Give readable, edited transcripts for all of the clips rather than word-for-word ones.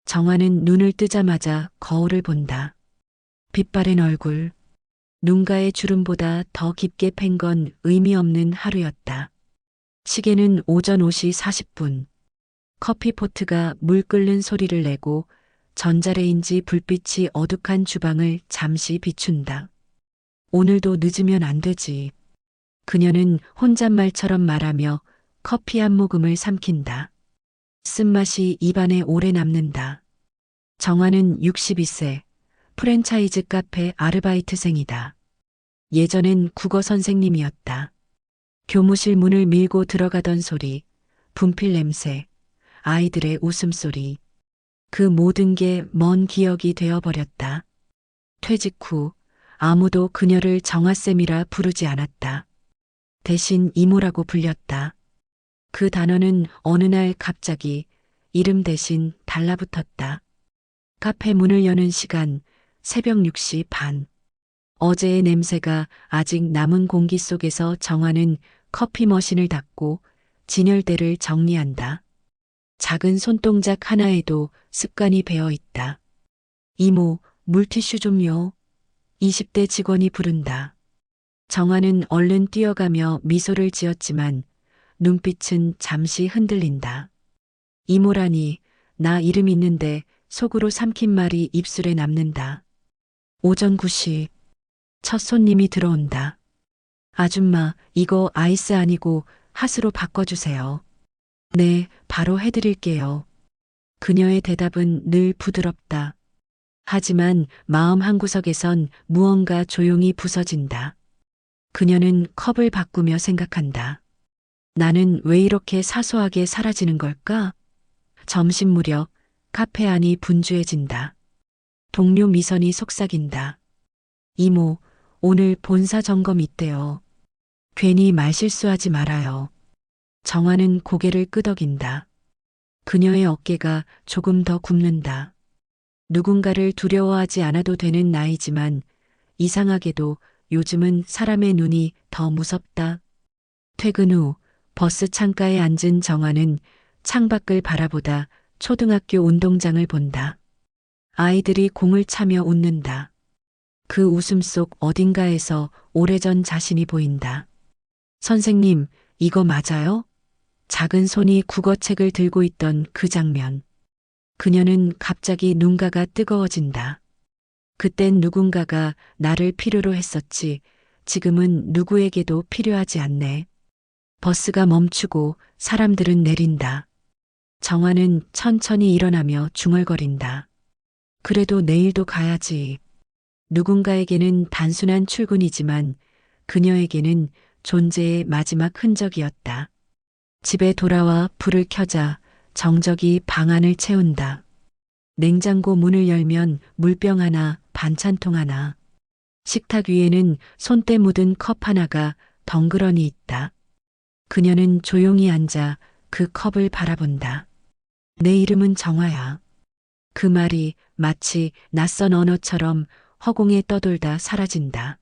정화는 눈을 뜨자마자 거울을 본다. 빛바랜 얼굴, 눈가의 주름보다 더 깊게 팬 건 의미 없는 하루였다. 시계는 오전 5시 40분. 커피포트가 물 끓는 소리를 내고 전자레인지 불빛이 어둑한 주방을 잠시 비춘다. 오늘도 늦으면 안 되지. 그녀는 혼잣말처럼 말하며 커피 한 모금을 삼킨다. 쓴맛이 입안에 오래 남는다. 정화는 62세, 프랜차이즈 카페 아르바이트생이다. 예전엔 국어 선생님이었다. 교무실 문을 밀고 들어가던 소리, 분필 냄새, 아이들의 웃음소리. 그 모든 게 먼 기억이 되어버렸다. 퇴직 후 아무도 그녀를 정화쌤이라 부르지 않았다. 대신 이모라고 불렸다. 그 단어는 어느 날 갑자기 이름 대신 달라붙었다. 카페 문을 여는 시간 새벽 6시 반. 어제의 냄새가 아직 남은 공기 속에서 정화는 커피 머신을 닫고 진열대를 정리한다. 작은 손동작 하나에도 습관이 배어 있다. 이모, 물티슈 좀요. 20대 직원이 부른다. 정화는 얼른 뛰어가며 미소를 지었지만 눈빛은 잠시 흔들린다. 이모라니, 나 이름 있는데 속으로 삼킨 말이 입술에 남는다. 오전 9시, 첫 손님이 들어온다. 아줌마, 이거 아이스 아니고 핫으로 바꿔주세요. 네, 바로 해드릴게요. 그녀의 대답은 늘 부드럽다. 하지만 마음 한구석에선 무언가 조용히 부서진다. 그녀는 컵을 바꾸며 생각한다. 나는 왜 이렇게 사소하게 사라지는 걸까? 점심 무렵 카페 안이 분주해진다. 동료 미선이 속삭인다. 이모, 오늘 본사 점검 있대요. 괜히 말실수하지 말아요. 정화는 고개를 끄덕인다. 그녀의 어깨가 조금 더 굽는다. 누군가를 두려워하지 않아도 되는 나이지만 이상하게도 요즘은 사람의 눈이 더 무섭다. 퇴근 후 버스 창가에 앉은 정화는 창밖을 바라보다 초등학교 운동장을 본다. 아이들이 공을 차며 웃는다. 그 웃음 속 어딘가에서 오래전 자신이 보인다. 선생님, 이거 맞아요? 작은 손이 국어책을 들고 있던 그 장면. 그녀는 갑자기 눈가가 뜨거워진다. 그땐 누군가가 나를 필요로 했었지. 지금은 누구에게도 필요하지 않네. 버스가 멈추고 사람들은 내린다. 정화는 천천히 일어나며 중얼거린다. 그래도 내일도 가야지. 누군가에게는 단순한 출근이지만 그녀에게는 존재의 마지막 흔적이었다. 집에 돌아와 불을 켜자 정적이 방 안을 채운다. 냉장고 문을 열면 물병 하나, 반찬통 하나. 식탁 위에는 손때 묻은 컵 하나가 덩그러니 있다. 그녀는 조용히 앉아 그 컵을 바라본다. 내 이름은 정화야. 그 말이 마치 낯선 언어처럼 허공에 떠돌다 사라진다.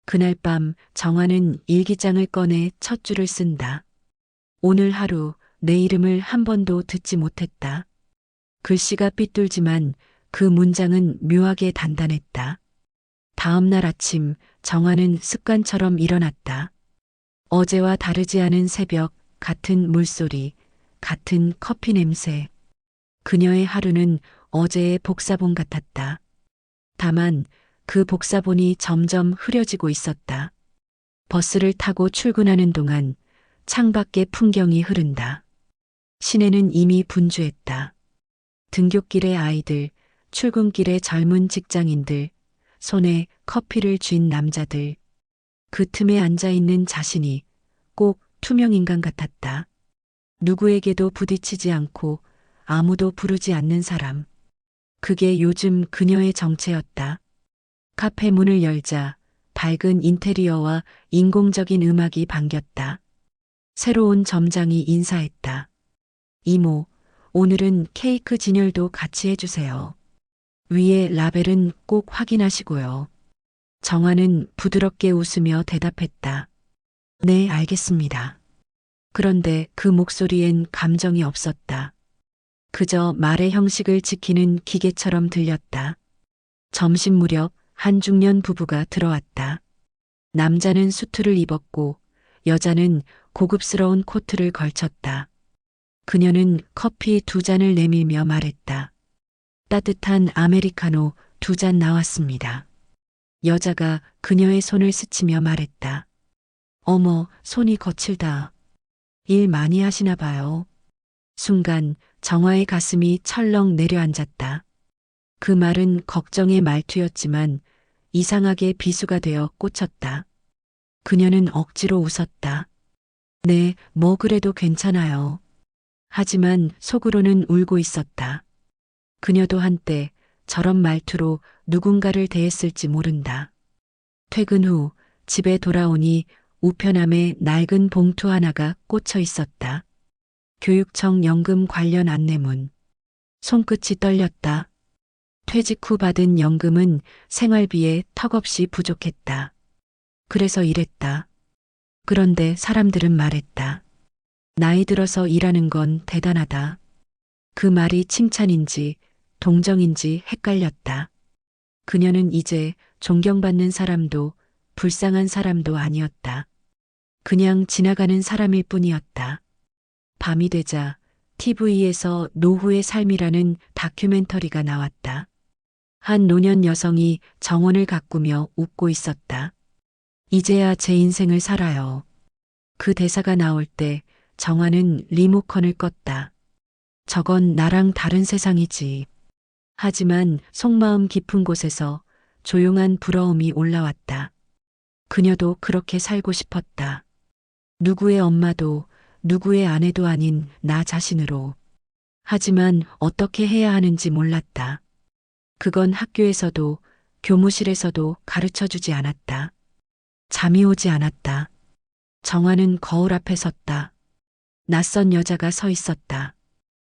그날 밤 정화는 일기장을 꺼내 첫 줄을 쓴다. 오늘 하루 내 이름을 한 번도 듣지 못했다. 글씨가 삐뚤지만 그 문장은 묘하게 단단했다. 다음 날 아침 정화는 습관처럼 일어났다. 어제와 다르지 않은 새벽, 같은 물소리, 같은 커피 냄새. 그녀의 하루는 어제의 복사본 같았다. 다만 그 복사본이 점점 흐려지고 있었다. 버스를 타고 출근하는 동안 창밖의 풍경이 흐른다. 시내는 이미 분주했다. 등굣길의 아이들, 출근길의 젊은 직장인들, 손에 커피를 쥔 남자들. 그 틈에 앉아있는 자신이 꼭 투명 인간 같았다. 누구에게도 부딪히지 않고 아무도 부르지 않는 사람. 그게 요즘 그녀의 정체였다. 카페 문을 열자 밝은 인테리어와 인공적인 음악이 반겼다. 새로운 점장이 인사했다. 이모, 오늘은 케이크 진열도 같이 해주세요. 위에 라벨은 꼭 확인하시고요. 정화는 부드럽게 웃으며 대답했다. 네, 알겠습니다. 그런데 그 목소리엔 감정이 없었다. 그저 말의 형식을 지키는 기계처럼 들렸다. 점심 무렵 한 중년 부부가 들어왔다. 남자는 수트를 입었고 여자는 고급스러운 코트를 걸쳤다. 그녀는 커피 2잔을 내밀며 말했다. 따뜻한 아메리카노 2잔 나왔습니다. 여자가 그녀의 손을 스치며 말했다. 어머, 손이 거칠다. 일 많이 하시나 봐요. 순간 정화의 가슴이 철렁 내려앉았다. 그 말은 걱정의 말투였지만 이상하게 비수가 되어 꽂혔다. 그녀는 억지로 웃었다. 네, 뭐 그래도 괜찮아요. 하지만 속으로는 울고 있었다. 그녀도 한때 저런 말투로 누군가를 대했을지 모른다. 퇴근 후 집에 돌아오니 우편함에 낡은 봉투 하나가 꽂혀 있었다. 교육청 연금 관련 안내문. 손끝이 떨렸다. 퇴직 후 받은 연금은 생활비에 턱없이 부족했다. 그래서 일했다. 그런데 사람들은 말했다. 나이 들어서 일하는 건 대단하다. 그 말이 칭찬인지 동정인지 헷갈렸다. 그녀는 이제 존경받는 사람도 불쌍한 사람도 아니었다. 그냥 지나가는 사람일 뿐이었다. 밤이 되자 TV에서 노후의 삶이라는 다큐멘터리가 나왔다. 한 노년 여성이 정원을 가꾸며 웃고 있었다. 이제야 제 인생을 살아요. 그 대사가 나올 때 정화는 리모컨을 껐다. 저건 나랑 다른 세상이지. 하지만 속마음 깊은 곳에서 조용한 부러움이 올라왔다. 그녀도 그렇게 살고 싶었다. 누구의 엄마도 누구의 아내도 아닌 나 자신으로. 하지만 어떻게 해야 하는지 몰랐다. 그건 학교에서도 교무실에서도 가르쳐 주지 않았다. 잠이 오지 않았다. 정화는 거울 앞에 섰다. 낯선 여자가 서 있었다.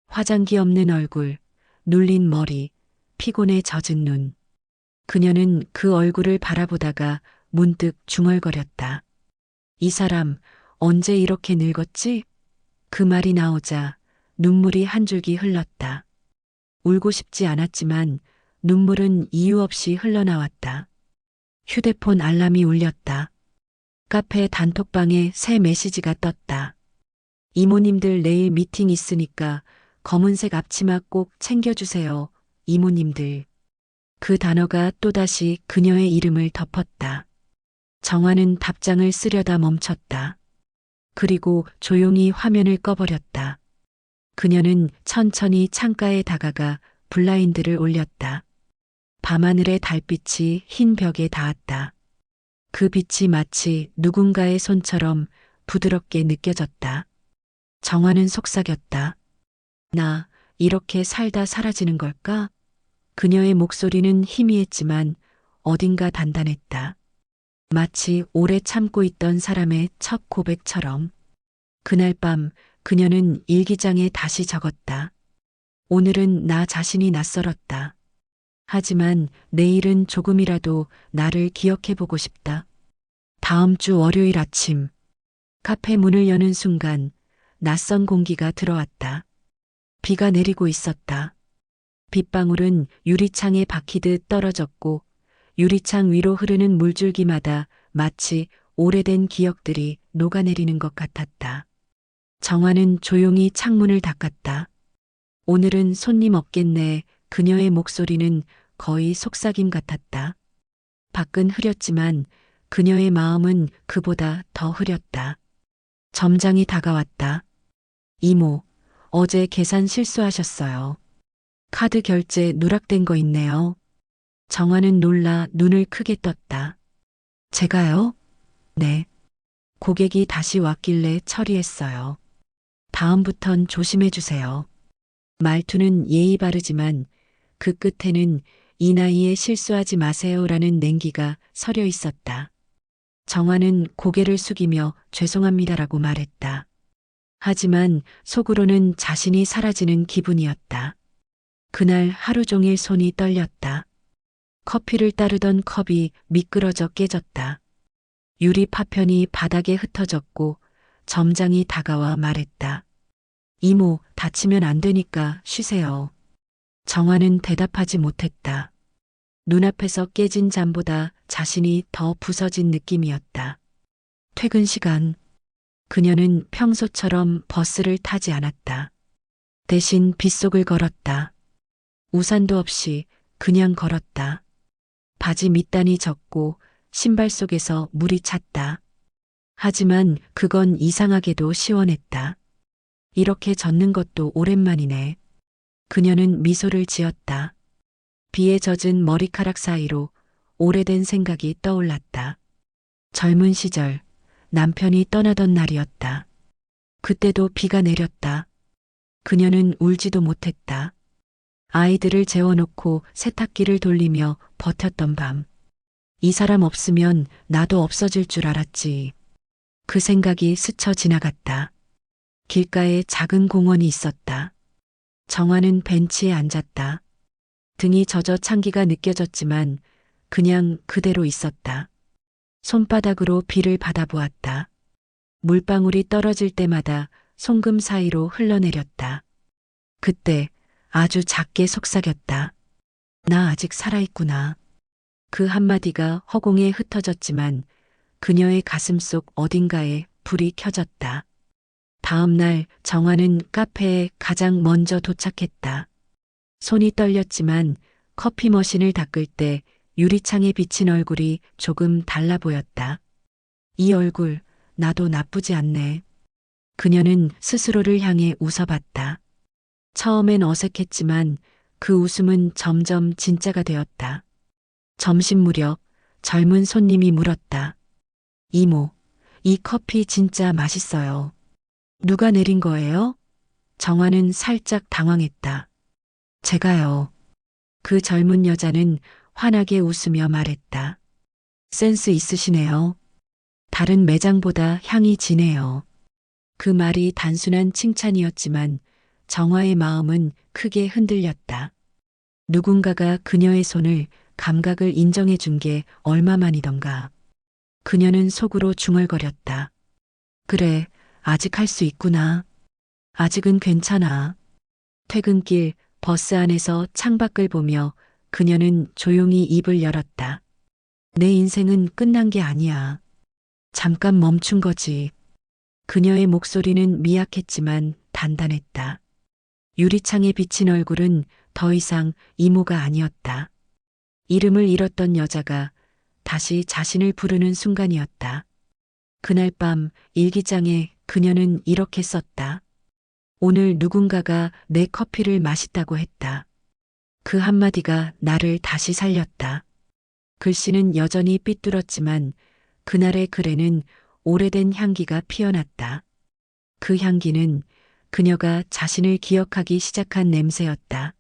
화장기 없는 얼굴, 눌린 머리, 피곤에 젖은 눈. 그녀는 그 얼굴을 바라보다가 문득 중얼거렸다. 이 사람 언제 이렇게 늙었지? 그 말이 나오자 눈물이 한 줄기 흘렀다. 울고 싶지 않았지만 눈물은 이유 없이 흘러나왔다. 휴대폰 알람이 울렸다. 카페 단톡방에 새 메시지가 떴다. 이모님들 내일 미팅 있으니까 검은색 앞치마 꼭 챙겨주세요. 이모님들. 그 단어가 또다시 그녀의 이름을 덮었다. 정화는 답장을 쓰려다 멈췄다. 그리고 조용히 화면을 꺼버렸다. 그녀는 천천히 창가에 다가가 블라인드를 올렸다. 밤하늘의 달빛이 흰 벽에 닿았다. 그 빛이 마치 누군가의 손처럼 부드럽게 느껴졌다. 정화는 속삭였다. 나 이렇게 살다 사라지는 걸까? 그녀의 목소리는 희미했지만 어딘가 단단했다. 마치 오래 참고 있던 사람의 첫 고백처럼. 그날 밤 그녀는 일기장에 다시 적었다. 오늘은 나 자신이 낯설었다. 하지만 내일은 조금이라도 나를 기억해보고 싶다. 다음 주 월요일 아침, 카페 문을 여는 순간 낯선 공기가 들어왔다. 비가 내리고 있었다. 빗방울은 유리창에 박히듯 떨어졌고 유리창 위로 흐르는 물줄기마다 마치 오래된 기억들이 녹아내리는 것 같았다. 정화는 조용히 창문을 닫았다. 오늘은 손님 없겠네. 그녀의 목소리는 거의 속삭임 같았다. 밖은 흐렸지만 그녀의 마음은 그보다 더 흐렸다. 점장이 다가왔다. 이모, 어제 계산 실수하셨어요. 카드 결제 누락된 거 있네요. 정화는 놀라 눈을 크게 떴다. 제가요? 네. 고객이 다시 왔길래 처리했어요. 다음부턴 조심해 주세요. 말투는 예의 바르지만 그 끝에는 이 나이에 실수하지 마세요라는 냉기가 서려 있었다. 정화는 고개를 숙이며 죄송합니다라고 말했다. 하지만 속으로는 자신이 사라지는 기분이었다. 그날 하루 종일 손이 떨렸다. 커피를 따르던 컵이 미끄러져 깨졌다. 유리 파편이 바닥에 흩어졌고 점장이 다가와 말했다. 이모, 다치면 안 되니까 쉬세요. 정화는 대답하지 못했다. 눈앞에서 깨진 잠보다 자신이 더 부서진 느낌이었다. 퇴근 시간. 그녀는 평소처럼 버스를 타지 않았다. 대신 빗속을 걸었다. 우산도 없이 그냥 걸었다. 바지 밑단이 젖고 신발 속에서 물이 찼다. 하지만 그건 이상하게도 시원했다. 이렇게 젖는 것도 오랜만이네. 그녀는 미소를 지었다. 비에 젖은 머리카락 사이로 오래된 생각이 떠올랐다. 젊은 시절 남편이 떠나던 날이었다. 그때도 비가 내렸다. 그녀는 울지도 못했다. 아이들을 재워놓고 세탁기를 돌리며 버텼던 밤. 이 사람 없으면 나도 없어질 줄 알았지. 그 생각이 스쳐 지나갔다. 길가에 작은 공원이 있었다. 정화는 벤치에 앉았다. 등이 젖어 찬기가 느껴졌지만 그냥 그대로 있었다. 손바닥으로 비를 받아보았다. 물방울이 떨어질 때마다 송금 사이로 흘러내렸다. 그때 아주 작게 속삭였다. 나 아직 살아있구나. 그 한마디가 허공에 흩어졌지만 그녀의 가슴속 어딘가에 불이 켜졌다. 다음 날 정화는 카페에 가장 먼저 도착했다. 손이 떨렸지만 커피 머신을 닦을 때 유리창에 비친 얼굴이 조금 달라 보였다. 이 얼굴, 나도 나쁘지 않네. 그녀는 스스로를 향해 웃어봤다. 처음엔 어색했지만 그 웃음은 점점 진짜가 되었다. 점심 무렵 젊은 손님이 물었다. 이모, 이 커피 진짜 맛있어요. 누가 내린 거예요? 정화는 살짝 당황했다. 제가요. 그 젊은 여자는 환하게 웃으며 말했다. 센스 있으시네요. 다른 매장보다 향이 진해요. 그 말이 단순한 칭찬이었지만 정화의 마음은 크게 흔들렸다. 누군가가 그녀의 손을, 감각을 인정해 준 게 얼마만이던가. 그녀는 속으로 중얼거렸다. 그래, 아직 할 수 있구나. 아직은 괜찮아. 퇴근길 버스 안에서 창밖을 보며 그녀는 조용히 입을 열었다. 내 인생은 끝난 게 아니야. 잠깐 멈춘 거지. 그녀의 목소리는 미약했지만 단단했다. 유리창에 비친 얼굴은 더 이상 이모가 아니었다. 이름을 잃었던 여자가 다시 자신을 부르는 순간이었다. 그날 밤 일기장에 그녀는 이렇게 썼다. 오늘 누군가가 내 커피를 맛있다고 했다. 그 한마디가 나를 다시 살렸다. 글씨는 여전히 삐뚤었지만 그날의 글에는 오래된 향기가 피어났다. 그 향기는 그녀가 자신을 기억하기 시작한 냄새였다.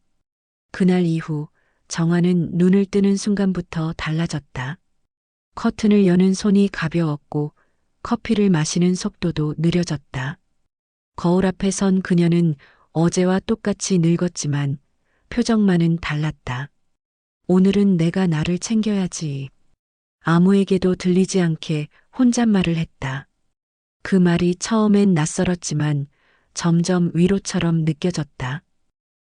그날 이후 정화는 눈을 뜨는 순간부터 달라졌다. 커튼을 여는 손이 가벼웠고 커피를 마시는 속도도 느려졌다. 거울 앞에 선 그녀는 어제와 똑같이 늙었지만 표정만은 달랐다. 오늘은 내가 나를 챙겨야지. 아무에게도 들리지 않게 혼잣말을 했다. 그 말이 처음엔 낯설었지만 점점 위로처럼 느껴졌다.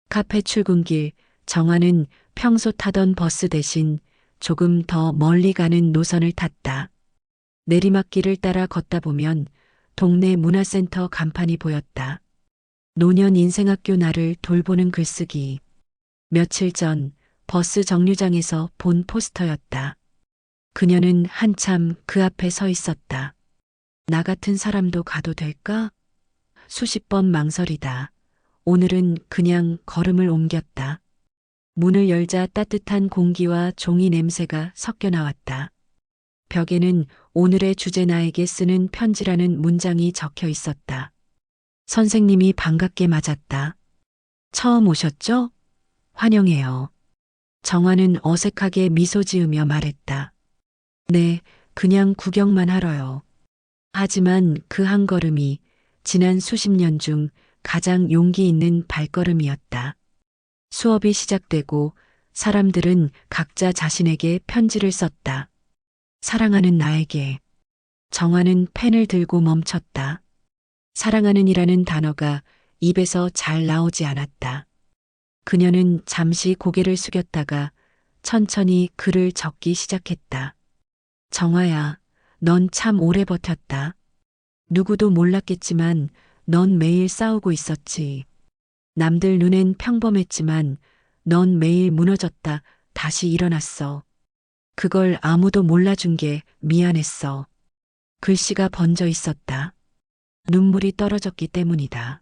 카페 출근길 정화는 평소 타던 버스 대신 조금 더 멀리 가는 노선을 탔다. 내리막길을 따라 걷다 보면 동네 문화센터 간판이 보였다. 노년 인생학교 나를 돌보는 글쓰기. 며칠 전 버스 정류장에서 본 포스터였다. 그녀는 한참 그 앞에 서 있었다. 나 같은 사람도 가도 될까? 수십 번 망설이다. 오늘은 그냥 걸음을 옮겼다. 문을 열자 따뜻한 공기와 종이 냄새가 섞여 나왔다. 벽에는 오늘의 주제 나에게 쓰는 편지라는 문장이 적혀 있었다. 선생님이 반갑게 맞았다. 처음 오셨죠? 환영해요. 정화는 어색하게 미소 지으며 말했다. 네, 그냥 구경만 하러요. 하지만 그 한 걸음이 지난 수십 년 중 가장 용기 있는 발걸음이었다. 수업이 시작되고 사람들은 각자 자신에게 편지를 썼다. 사랑하는 나에게. 정화는 펜을 들고 멈췄다. 사랑하는이라는 단어가 입에서 잘 나오지 않았다. 그녀는 잠시 고개를 숙였다가 천천히 글을 적기 시작했다. 정화야, 넌 참 오래 버텼다. 누구도 몰랐겠지만 넌 매일 싸우고 있었지. 남들 눈엔 평범했지만 넌 매일 무너졌다 다시 일어났어. 그걸 아무도 몰라준 게 미안했어. 글씨가 번져 있었다. 눈물이 떨어졌기 때문이다.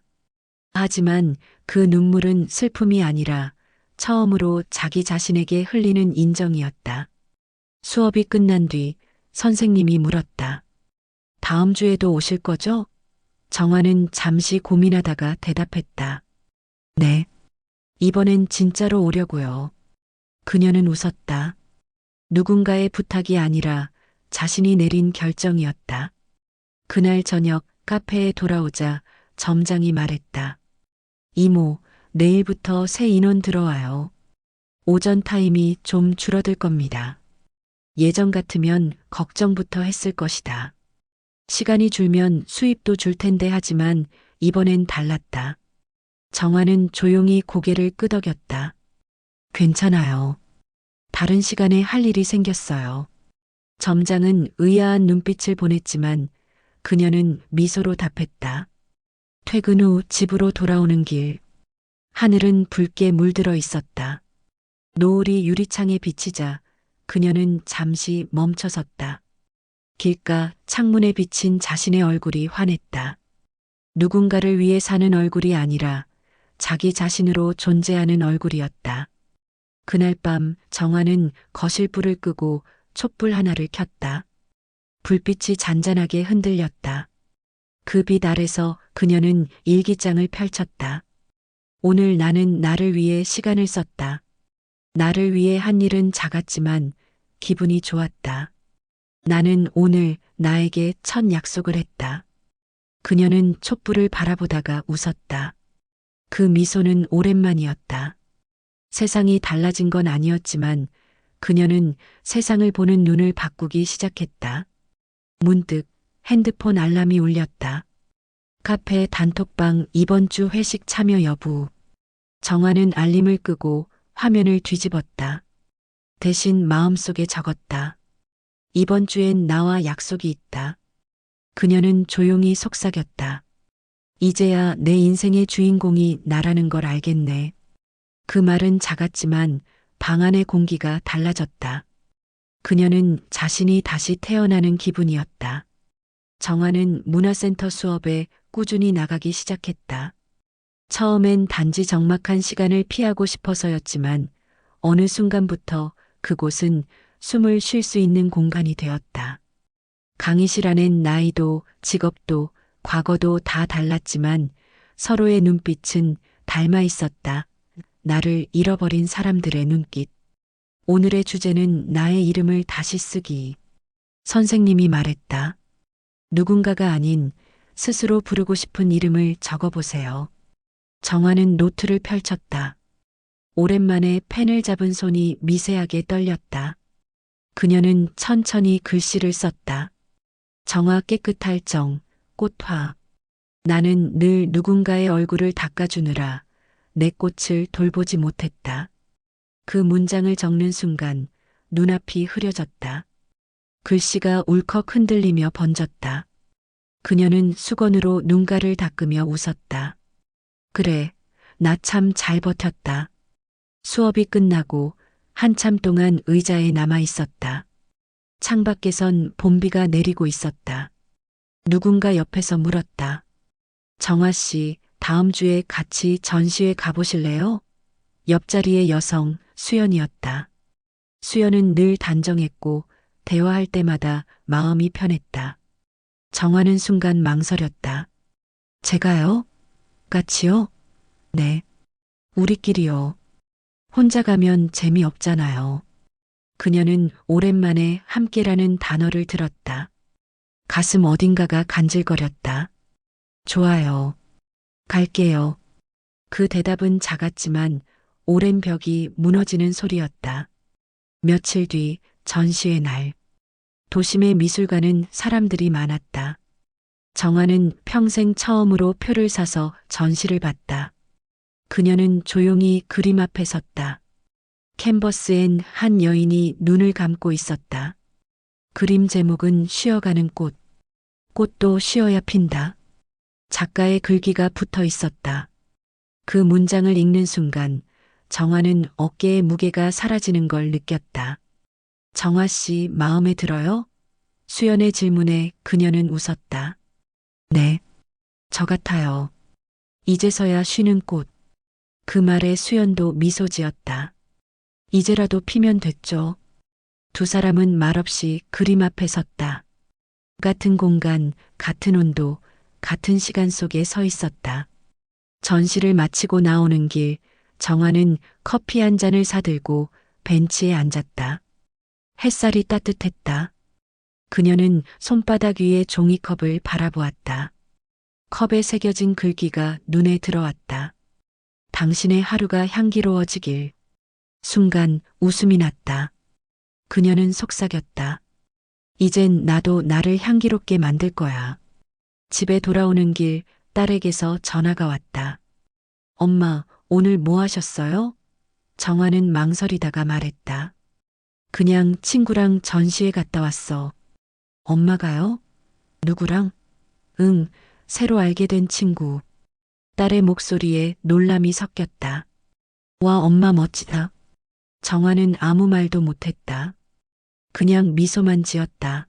하지만 그 눈물은 슬픔이 아니라 처음으로 자기 자신에게 흘리는 인정이었다. 수업이 끝난 뒤 선생님이 물었다. 다음 주에도 오실 거죠? 정화는 잠시 고민하다가 대답했다. 네. 이번엔 진짜로 오려고요. 그녀는 웃었다. 누군가의 부탁이 아니라 자신이 내린 결정이었다. 그날 저녁 카페에 돌아오자 점장이 말했다. 이모, 내일부터 새 인원 들어와요. 오전 타임이 좀 줄어들 겁니다. 예전 같으면 걱정부터 했을 것이다. 시간이 줄면 수입도 줄 텐데 하지만 이번엔 달랐다. 정화는 조용히 고개를 끄덕였다. 괜찮아요. 다른 시간에 할 일이 생겼어요. 점장은 의아한 눈빛을 보냈지만 그녀는 미소로 답했다. 퇴근 후 집으로 돌아오는 길. 하늘은 붉게 물들어 있었다. 노을이 유리창에 비치자 그녀는 잠시 멈춰섰다. 길가 창문에 비친 자신의 얼굴이 환했다. 누군가를 위해 사는 얼굴이 아니라 자기 자신으로 존재하는 얼굴이었다. 그날 밤 정화는 거실불을 끄고 촛불 하나를 켰다. 불빛이 잔잔하게 흔들렸다. 그 빛 아래서 그녀는 일기장을 펼쳤다. 오늘 나는 나를 위해 시간을 썼다. 나를 위해 한 일은 작았지만 기분이 좋았다. 나는 오늘 나에게 첫 약속을 했다. 그녀는 촛불을 바라보다가 웃었다. 그 미소는 오랜만이었다. 세상이 달라진 건 아니었지만 그녀는 세상을 보는 눈을 바꾸기 시작했다. 문득 핸드폰 알람이 울렸다. 카페 단톡방 이번 주 회식 참여 여부. 정화는 알림을 끄고 화면을 뒤집었다. 대신 마음속에 적었다. 이번 주엔 나와 약속이 있다. 그녀는 조용히 속삭였다. 이제야 내 인생의 주인공이 나라는 걸 알겠네. 그 말은 작았지만 방 안의 공기가 달라졌다. 그녀는 자신이 다시 태어나는 기분이었다. 정화는 문화센터 수업에 꾸준히 나가기 시작했다. 처음엔 단지 적막한 시간을 피하고 싶어서였지만 어느 순간부터 그곳은 숨을 쉴 수 있는 공간이 되었다. 강의실 안엔 나이도 직업도 과거도 다 달랐지만 서로의 눈빛은 닮아 있었다. 나를 잃어버린 사람들의 눈빛. 오늘의 주제는 나의 이름을 다시 쓰기. 선생님이 말했다. 누군가가 아닌 스스로 부르고 싶은 이름을 적어보세요. 정화는 노트를 펼쳤다. 오랜만에 펜을 잡은 손이 미세하게 떨렸다. 그녀는 천천히 글씨를 썼다. 정화 깨끗할 정, 꽃화. 나는 늘 누군가의 얼굴을 닦아주느라 내 꽃을 돌보지 못했다. 그 문장을 적는 순간 눈앞이 흐려졌다. 글씨가 울컥 흔들리며 번졌다. 그녀는 수건으로 눈가를 닦으며 웃었다. 그래, 나 참 잘 버텼다. 수업이 끝나고 한참 동안 의자에 남아 있었다. 창밖에선 봄비가 내리고 있었다. 누군가 옆에서 물었다. 정화 씨, 다음 주에 같이 전시회 가보실래요? 옆자리의 여성, 수연이었다. 수연은 늘 단정했고 대화할 때마다 마음이 편했다. 정화는 순간 망설였다. 제가요? 같이요? 네. 우리끼리요. 혼자 가면 재미없잖아요. 그녀는 오랜만에 함께라는 단어를 들었다. 가슴 어딘가가 간질거렸다. 좋아요. 갈게요. 그 대답은 작았지만 오랜 벽이 무너지는 소리였다. 며칠 뒤 전시회 날. 도심의 미술관은 사람들이 많았다. 정화는 평생 처음으로 표를 사서 전시를 봤다. 그녀는 조용히 그림 앞에 섰다. 캔버스엔 한 여인이 눈을 감고 있었다. 그림 제목은 쉬어가는 꽃. 꽃도 쉬어야 핀다. 작가의 글귀가 붙어 있었다. 그 문장을 읽는 순간 정화는 어깨의 무게가 사라지는 걸 느꼈다. 정화 씨 마음에 들어요? 수연의 질문에 그녀는 웃었다. 네, 저 같아요. 이제서야 쉬는 꽃. 그 말에 수연도 미소 지었다. 이제라도 피면 됐죠. 두 사람은 말없이 그림 앞에 섰다. 같은 공간, 같은 온도, 같은 시간 속에 서 있었다. 전시를 마치고 나오는 길, 정화는 커피 한 잔을 사들고 벤치에 앉았다. 햇살이 따뜻했다. 그녀는 손바닥 위에 종이컵을 바라보았다. 컵에 새겨진 글귀가 눈에 들어왔다. 당신의 하루가 향기로워지길. 순간 웃음이 났다. 그녀는 속삭였다. 이젠 나도 나를 향기롭게 만들 거야. 집에 돌아오는 길 딸에게서 전화가 왔다. 엄마, 오늘 뭐 하셨어요? 정화는 망설이다가 말했다. 그냥 친구랑 전시회 갔다 왔어. 엄마가요? 누구랑? 응, 새로 알게 된 친구. 딸의 목소리에 놀람이 섞였다. 와, 엄마 멋지다. 정화는 아무 말도 못했다. 그냥 미소만 지었다.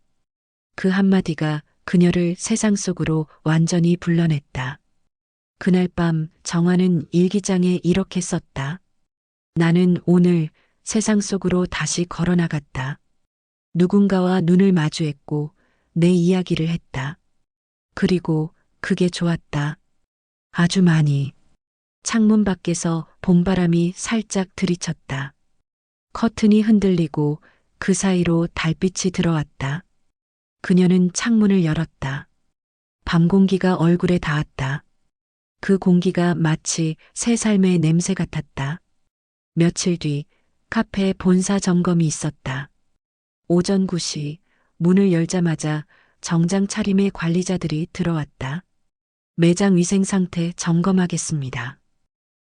그 한마디가 그녀를 세상 속으로 완전히 불러냈다. 그날 밤 정화는 일기장에 이렇게 썼다. 나는 오늘 세상 속으로 다시 걸어나갔다. 누군가와 눈을 마주했고 내 이야기를 했다. 그리고 그게 좋았다. 아주 많이. 창문 밖에서 봄바람이 살짝 들이쳤다. 커튼이 흔들리고 그 사이로 달빛이 들어왔다. 그녀는 창문을 열었다. 밤 공기가 얼굴에 닿았다. 그 공기가 마치 새 삶의 냄새 같았다. 며칠 뒤 카페에 본사 점검이 있었다. 오전 9시 문을 열자마자 정장 차림의 관리자들이 들어왔다. 매장 위생 상태 점검하겠습니다.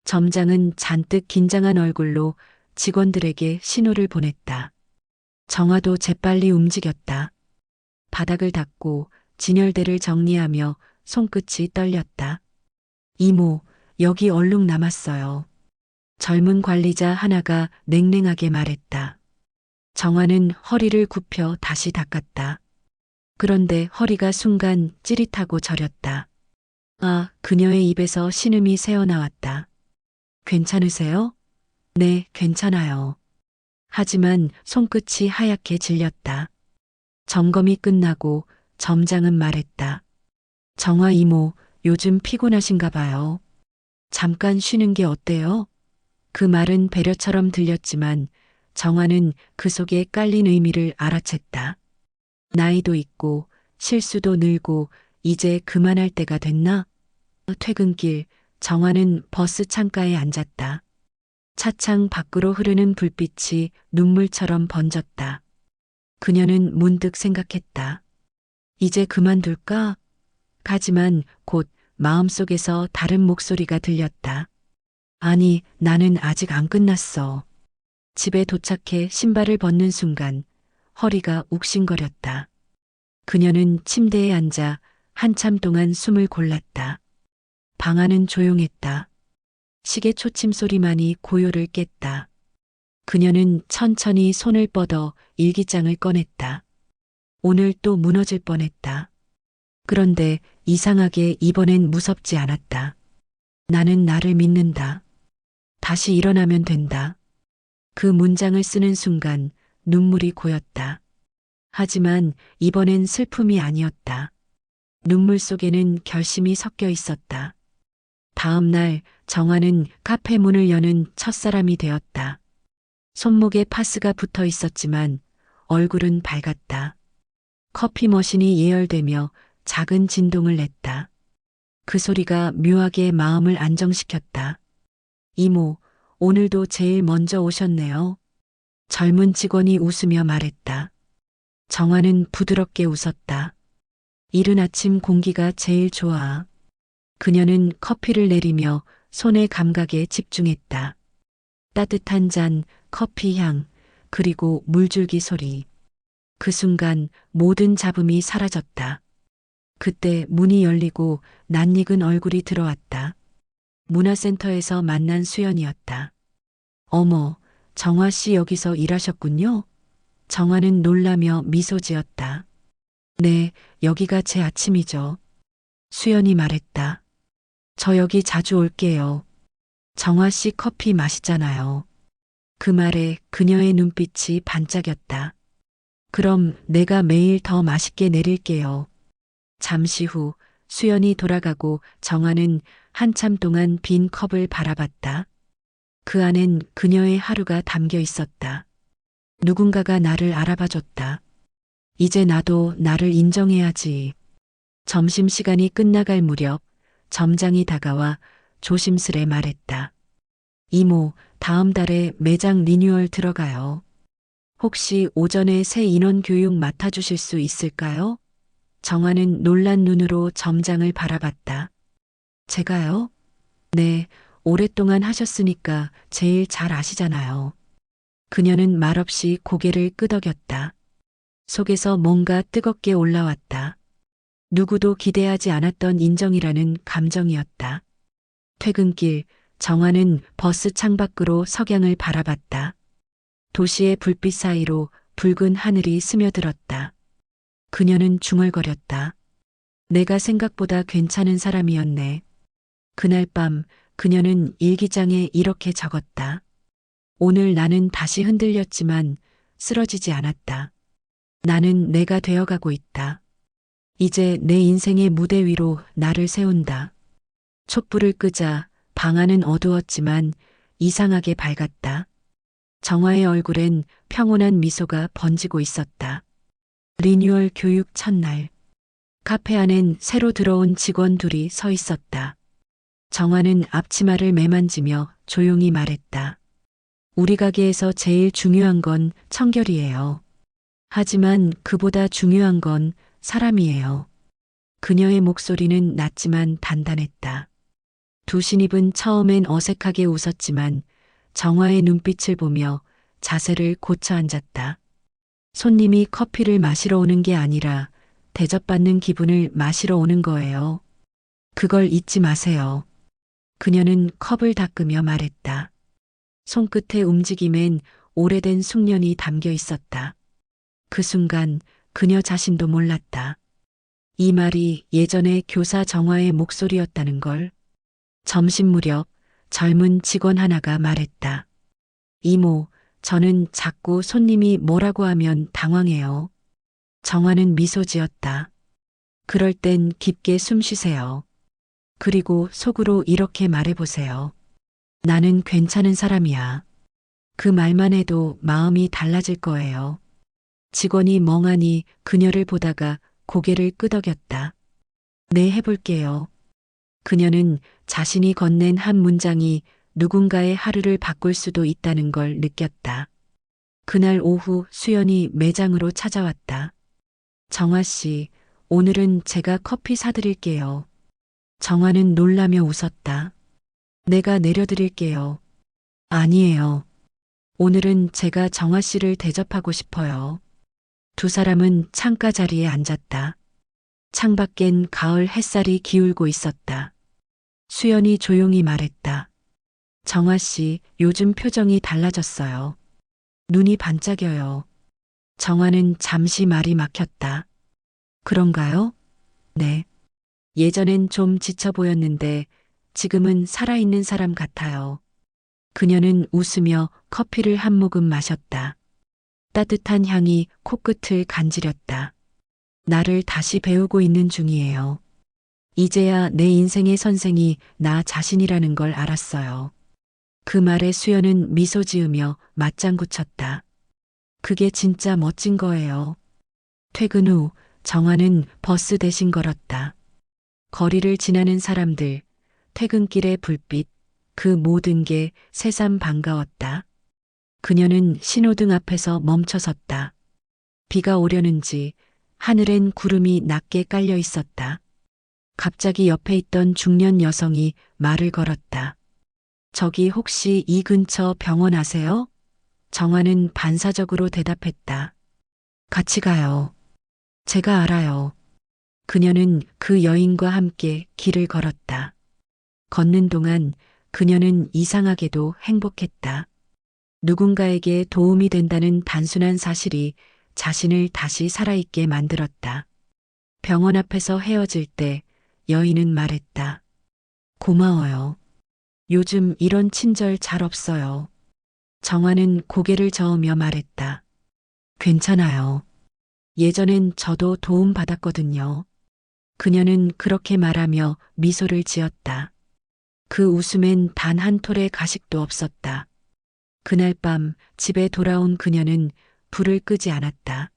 점장은 잔뜩 긴장한 얼굴로 직원들에게 신호를 보냈다. 정화도 재빨리 움직였다. 바닥을 닦고 진열대를 정리하며 손끝이 떨렸다. 이모, 여기 얼룩 남았어요. 젊은 관리자 하나가 냉랭하게 말했다. 정화는 허리를 굽혀 다시 닦았다. 그런데 허리가 순간 찌릿하고 저렸다. 아, 그녀의 입에서 신음이 새어나왔다. 괜찮으세요? 네, 괜찮아요. 하지만 손끝이 하얗게 질렸다. 점검이 끝나고 점장은 말했다. 정화 이모, 요즘 피곤하신가 봐요. 잠깐 쉬는 게 어때요? 그 말은 배려처럼 들렸지만 정화는 그 속에 깔린 의미를 알아챘다. 나이도 있고 실수도 늘고 이제 그만할 때가 됐나? 퇴근길 정화는 버스 창가에 앉았다. 차창 밖으로 흐르는 불빛이 눈물처럼 번졌다. 그녀는 문득 생각했다. 이제 그만둘까? 하지만 곧 마음속에서 다른 목소리가 들렸다. 아니, 나는 아직 안 끝났어. 집에 도착해 신발을 벗는 순간 허리가 욱신거렸다. 그녀는 침대에 앉아 한참 동안 숨을 골랐다. 방 안은 조용했다. 시계 초침 소리만이 고요를 깼다. 그녀는 천천히 손을 뻗어 일기장을 꺼냈다. 오늘 또 무너질 뻔했다. 그런데 이상하게 이번엔 무섭지 않았다. 나는 나를 믿는다. 다시 일어나면 된다. 그 문장을 쓰는 순간 눈물이 고였다. 하지만 이번엔 슬픔이 아니었다. 눈물 속에는 결심이 섞여 있었다. 다음 날 정화는 카페 문을 여는 첫사람이 되었다. 손목에 파스가 붙어 있었지만 얼굴은 밝았다. 커피 머신이 예열되며 작은 진동을 냈다. 그 소리가 묘하게 마음을 안정시켰다. 이모, 오늘도 제일 먼저 오셨네요. 젊은 직원이 웃으며 말했다. 정화는 부드럽게 웃었다. 이른 아침 공기가 제일 좋아. 그녀는 커피를 내리며 손의 감각에 집중했다. 따뜻한 잔, 커피 향, 그리고 물줄기 소리. 그 순간 모든 잡음이 사라졌다. 그때 문이 열리고 낯익은 얼굴이 들어왔다. 문화센터에서 만난 수연이었다. 어머, 정화 씨 여기서 일하셨군요? 정화는 놀라며 미소 지었다. 네, 여기가 제 아침이죠. 수연이 말했다. 저 여기 자주 올게요. 정화 씨 커피 맛있잖아요. 그 말에 그녀의 눈빛이 반짝였다. 그럼 내가 매일 더 맛있게 내릴게요. 잠시 후 수연이 돌아가고 정화는 한참 동안 빈 컵을 바라봤다. 그 안엔 그녀의 하루가 담겨 있었다. 누군가가 나를 알아봐줬다. 이제 나도 나를 인정해야지. 점심시간이 끝나갈 무렵 점장이 다가와 조심스레 말했다. 이모, 다음 달에 매장 리뉴얼 들어가요. 혹시 오전에 새 인원 교육 맡아주실 수 있을까요? 정화는 놀란 눈으로 점장을 바라봤다. 제가요? 네, 오랫동안 하셨으니까 제일 잘 아시잖아요. 그녀는 말없이 고개를 끄덕였다. 속에서 뭔가 뜨겁게 올라왔다. 누구도 기대하지 않았던 인정이라는 감정이었다. 퇴근길, 정화는 버스 창밖으로 석양을 바라봤다. 도시의 불빛 사이로 붉은 하늘이 스며들었다. 그녀는 중얼거렸다. 내가 생각보다 괜찮은 사람이었네. 그날 밤 그녀는 일기장에 이렇게 적었다. 오늘 나는 다시 흔들렸지만 쓰러지지 않았다. 나는 내가 되어가고 있다. 이제 내 인생의 무대 위로 나를 세운다. 촛불을 끄자 방 안은 어두웠지만 이상하게 밝았다. 정화의 얼굴엔 평온한 미소가 번지고 있었다. 리뉴얼 교육 첫날. 카페 안엔 새로 들어온 직원 둘이 서 있었다. 정화는 앞치마를 매만지며 조용히 말했다. 우리 가게에서 제일 중요한 건 청결이에요. 하지만 그보다 중요한 건 사람이에요. 그녀의 목소리는 낮지만 단단했다. 두 신입은 처음엔 어색하게 웃었지만 정화의 눈빛을 보며 자세를 고쳐 앉았다. 손님이 커피를 마시러 오는 게 아니라 대접받는 기분을 마시러 오는 거예요. 그걸 잊지 마세요. 그녀는 컵을 닦으며 말했다. 손끝의 움직임엔 오래된 숙련이 담겨 있었다. 그 순간 그녀 자신도 몰랐다. 이 말이 예전의 교사 정화의 목소리였다는 걸. 점심 무렵 젊은 직원 하나가 말했다. 이모, 저는 자꾸 손님이 뭐라고 하면 당황해요. 정화는 미소 지었다. 그럴 땐 깊게 숨 쉬세요. 그리고 속으로 이렇게 말해보세요. 나는 괜찮은 사람이야. 그 말만 해도 마음이 달라질 거예요. 직원이 멍하니 그녀를 보다가 고개를 끄덕였다. 네, 해볼게요. 그녀는 자신이 건넨 한 문장이 누군가의 하루를 바꿀 수도 있다는 걸 느꼈다. 그날 오후 수연이 매장으로 찾아왔다. 정화 씨, 오늘은 제가 커피 사드릴게요. 정화는 놀라며 웃었다. 내가 내려드릴게요. 아니에요. 오늘은 제가 정화 씨를 대접하고 싶어요. 두 사람은 창가 자리에 앉았다. 창밖엔 가을 햇살이 기울고 있었다. 수연이 조용히 말했다. 정화 씨, 요즘 표정이 달라졌어요. 눈이 반짝여요. 정화는 잠시 말이 막혔다. 그런가요? 네. 예전엔 좀 지쳐 보였는데 지금은 살아있는 사람 같아요. 그녀는 웃으며 커피를 한 모금 마셨다. 따뜻한 향이 코끝을 간지렸다. 나를 다시 배우고 있는 중이에요. 이제야 내 인생의 선생이 나 자신이라는 걸 알았어요. 그 말에 수연은 미소 지으며 맞장구 쳤다. 그게 진짜 멋진 거예요. 퇴근 후 정화는 버스 대신 걸었다. 거리를 지나는 사람들, 퇴근길의 불빛, 그 모든 게 새삼 반가웠다. 그녀는 신호등 앞에서 멈춰섰다. 비가 오려는지 하늘엔 구름이 낮게 깔려 있었다. 갑자기 옆에 있던 중년 여성이 말을 걸었다. 저기 혹시 이 근처 병원 아세요? 정화는 반사적으로 대답했다. 같이 가요. 제가 알아요. 그녀는 그 여인과 함께 길을 걸었다. 걷는 동안 그녀는 이상하게도 행복했다. 누군가에게 도움이 된다는 단순한 사실이 자신을 다시 살아있게 만들었다. 병원 앞에서 헤어질 때 여인은 말했다. 고마워요. 요즘 이런 친절 잘 없어요. 정화는 고개를 저으며 말했다. 괜찮아요. 예전엔 저도 도움 받았거든요. 그녀는 그렇게 말하며 미소를 지었다. 그 웃음엔 단 한 톨의 가식도 없었다. 그날 밤 집에 돌아온 그녀는 불을 끄지 않았다.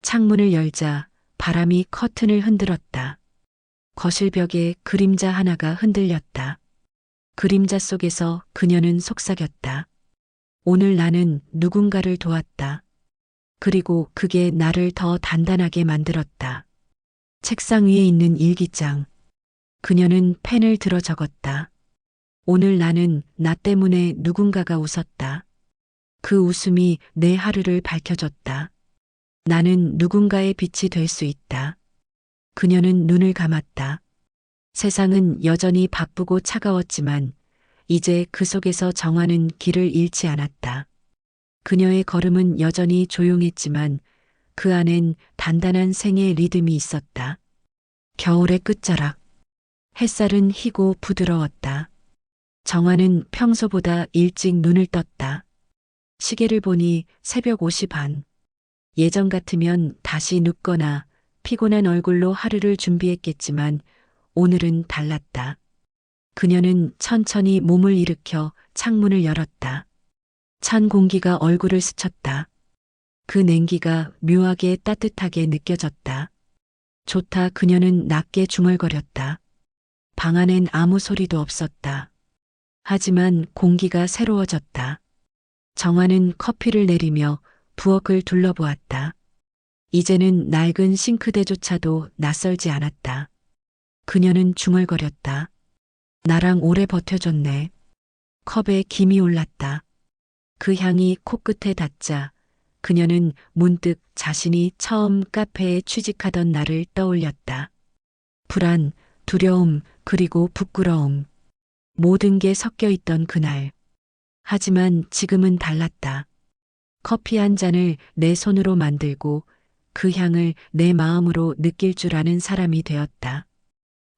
창문을 열자 바람이 커튼을 흔들었다. 거실 벽에 그림자 하나가 흔들렸다. 그림자 속에서 그녀는 속삭였다. 오늘 나는 누군가를 도왔다. 그리고 그게 나를 더 단단하게 만들었다. 책상 위에 있는 일기장. 그녀는 펜을 들어 적었다. 오늘 나는 나 때문에 누군가가 웃었다. 그 웃음이 내 하루를 밝혀줬다. 나는 누군가의 빛이 될 수 있다. 그녀는 눈을 감았다. 세상은 여전히 바쁘고 차가웠지만 이제 그 속에서 정화는 길을 잃지 않았다. 그녀의 걸음은 여전히 조용했지만 그 안엔 단단한 생의 리듬이 있었다. 겨울의 끝자락. 햇살은 희고 부드러웠다. 정화는 평소보다 일찍 눈을 떴다. 시계를 보니 새벽 5시 반. 예전 같으면 다시 눕거나 피곤한 얼굴로 하루를 준비했겠지만 오늘은 달랐다. 그녀는 천천히 몸을 일으켜 창문을 열었다. 찬 공기가 얼굴을 스쳤다. 그 냉기가 묘하게 따뜻하게 느껴졌다. 좋다. 그녀는 낮게 중얼거렸다. 방 안엔 아무 소리도 없었다. 하지만 공기가 새로워졌다. 정화는 커피를 내리며 부엌을 둘러보았다. 이제는 낡은 싱크대조차도 낯설지 않았다. 그녀는 중얼거렸다. 나랑 오래 버텨줬네. 컵에 김이 올랐다. 그 향이 코끝에 닿자 그녀는 문득 자신이 처음 카페에 취직하던 날을 떠올렸다. 불안, 두려움, 그리고 부끄러움. 모든 게 섞여 있던 그날. 하지만 지금은 달랐다. 커피 한 잔을 내 손으로 만들고 그 향을 내 마음으로 느낄 줄 아는 사람이 되었다.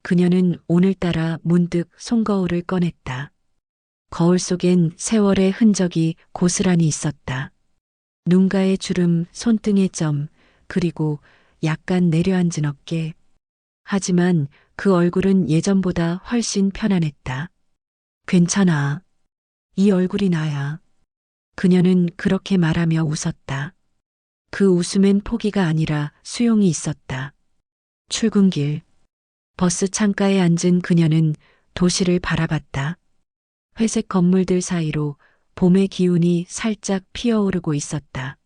그녀는 오늘따라 문득 손거울을 꺼냈다. 거울 속엔 세월의 흔적이 고스란히 있었다. 눈가의 주름, 손등의 점, 그리고 약간 내려앉은 어깨. 하지만 그 얼굴은 예전보다 훨씬 편안했다. 괜찮아. 이 얼굴이 나야. 그녀는 그렇게 말하며 웃었다. 그 웃음엔 포기가 아니라 수용이 있었다. 출근길. 버스 창가에 앉은 그녀는 도시를 바라봤다. 회색 건물들 사이로 봄의 기운이 살짝 피어오르고 있었다.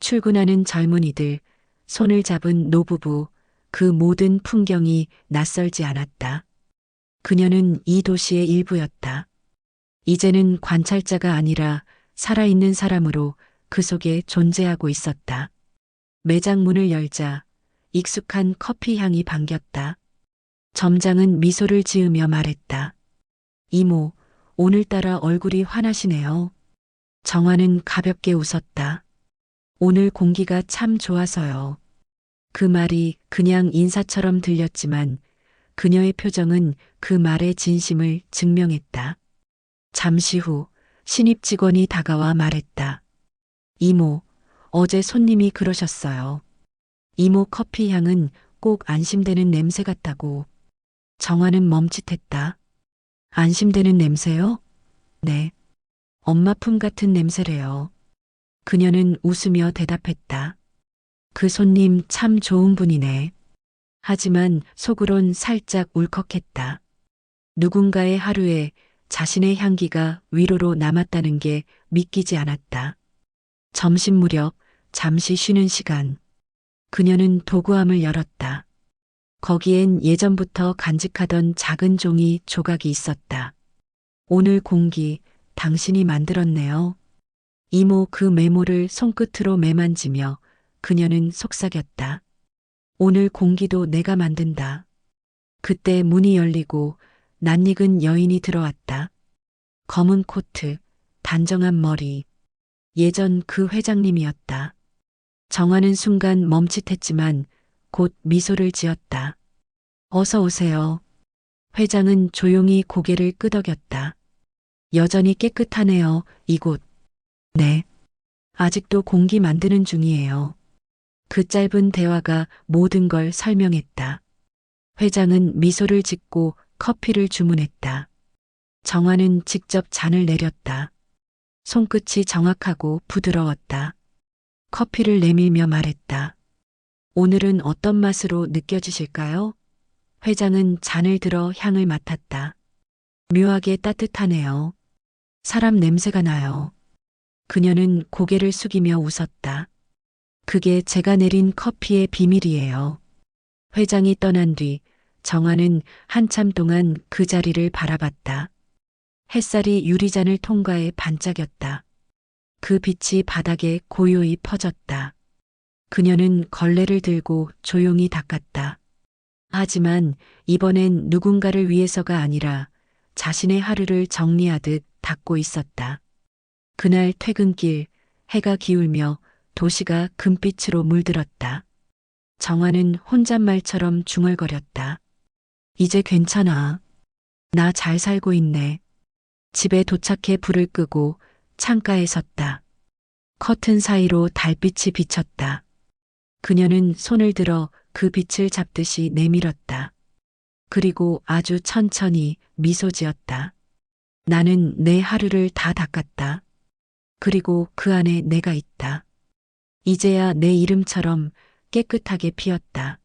출근하는 젊은이들, 손을 잡은 노부부, 그 모든 풍경이 낯설지 않았다. 그녀는 이 도시의 일부였다. 이제는 관찰자가 아니라 살아있는 사람으로 그 속에 존재하고 있었다. 매장 문을 열자 익숙한 커피 향이 반겼다. 점장은 미소를 지으며 말했다. 이모, 오늘따라 얼굴이 환하시네요. 정화는 가볍게 웃었다. 오늘 공기가 참 좋아서요. 그 말이 그냥 인사처럼 들렸지만 그녀의 표정은 그 말의 진심을 증명했다. 잠시 후 신입 직원이 다가와 말했다. 이모, 어제 손님이 그러셨어요. 이모 커피 향은 꼭 안심되는 냄새 같다고. 정화는 멈칫했다. 안심되는 냄새요? 네. 엄마 품 같은 냄새래요. 그녀는 웃으며 대답했다. 그 손님 참 좋은 분이네. 하지만 속으론 살짝 울컥했다. 누군가의 하루에 자신의 향기가 위로로 남았다는 게 믿기지 않았다. 점심 무렵 잠시 쉬는 시간. 그녀는 도구함을 열었다. 거기엔 예전부터 간직하던 작은 종이 조각이 있었다. 오늘 공기, 당신이 만들었네요. 이모 그 메모를 손끝으로 매만지며 그녀는 속삭였다. 오늘 공기도 내가 만든다. 그때 문이 열리고 낯익은 여인이 들어왔다. 검은 코트, 단정한 머리. 예전 그 회장님이었다. 정하는 순간 멈칫했지만 곧 미소를 지었다. 어서 오세요. 회장은 조용히 고개를 끄덕였다. 여전히 깨끗하네요, 이곳. 네. 아직도 공기 만드는 중이에요. 그 짧은 대화가 모든 걸 설명했다. 회장은 미소를 짓고 커피를 주문했다. 정화는 직접 잔을 내렸다. 손끝이 정확하고 부드러웠다. 커피를 내밀며 말했다. 오늘은 어떤 맛으로 느껴지실까요? 회장은 잔을 들어 향을 맡았다. 묘하게 따뜻하네요. 사람 냄새가 나요. 그녀는 고개를 숙이며 웃었다. 그게 제가 내린 커피의 비밀이에요. 회장이 떠난 뒤 정화는 한참 동안 그 자리를 바라봤다. 햇살이 유리잔을 통과해 반짝였다. 그 빛이 바닥에 고요히 퍼졌다. 그녀는 걸레를 들고 조용히 닦았다. 하지만 이번엔 누군가를 위해서가 아니라 자신의 하루를 정리하듯 닦고 있었다. 그날 퇴근길 해가 기울며 도시가 금빛으로 물들었다. 정화는 혼잣말처럼 중얼거렸다. 이제 괜찮아. 나 잘 살고 있네. 집에 도착해 불을 끄고 창가에 섰다. 커튼 사이로 달빛이 비쳤다. 그녀는 손을 들어 그 빛을 잡듯이 내밀었다. 그리고 아주 천천히 미소 지었다. 나는 내 하루를 다 닦았다. 그리고 그 안에 내가 있다. 이제야 내 이름처럼 깨끗하게 피었다.